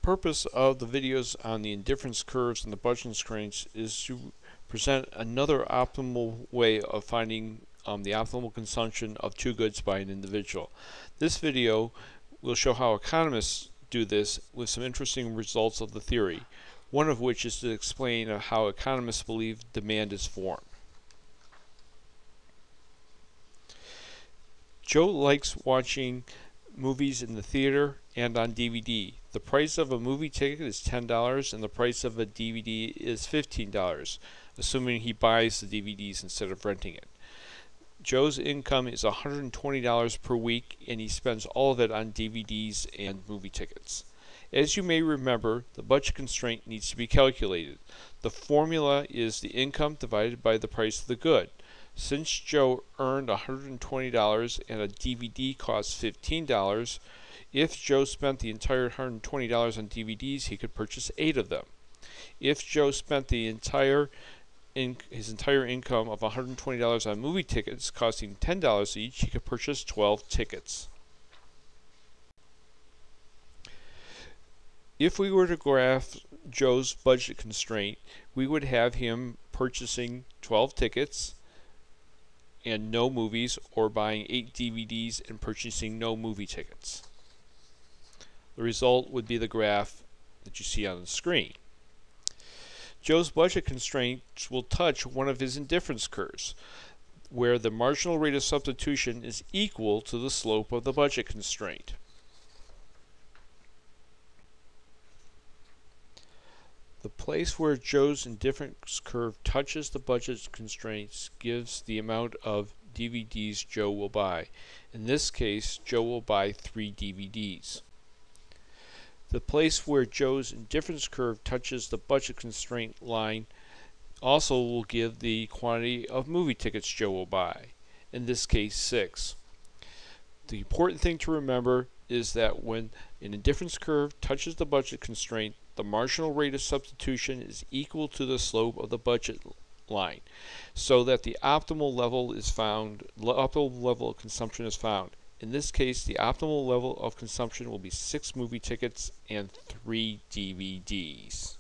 Purpose of the videos on the indifference curves and the budget constraints is to present another optimal way of finding the optimal consumption of two goods by an individual. This video will show how economists do this with some interesting results of the theory, one of which is to explain how economists believe demand is formed. Joe likes watching movies in the theater and on DVD. The price of a movie ticket is $10 and the price of a DVD is $15, assuming he buys the DVDs instead of renting it. Joe's income is $120 per week and he spends all of it on DVDs and movie tickets. As you may remember, the budget constraint needs to be calculated. The formula is the income divided by the price of the good. Since Joe earned $120 and a DVD costs $15, if Joe spent the entire $120 on DVDs, he could purchase 8 of them. If Joe spent his entire income of $120 on movie tickets costing $10 each, he could purchase 12 tickets. If we were to graph Joe's budget constraint, we would have him purchasing 12 tickets and no movies, or buying 8 DVDs and purchasing no movie tickets. The result would be the graph that you see on the screen. Joe's budget constraints will touch one of his indifference curves, where the marginal rate of substitution is equal to the slope of the budget constraint. The place where Joe's indifference curve touches the budget constraints gives the amount of DVDs Joe will buy. In this case, Joe will buy 3 DVDs. The place where Joe's indifference curve touches the budget constraint line also will give the quantity of movie tickets Joe will buy. In this case, 6. The important thing to remember is that when an indifference curve touches the budget constraint, the marginal rate of substitution is equal to the slope of the budget line, so that the optimal level of consumption is found. In this case, the optimal level of consumption will be 6 movie tickets and 3 DVDs.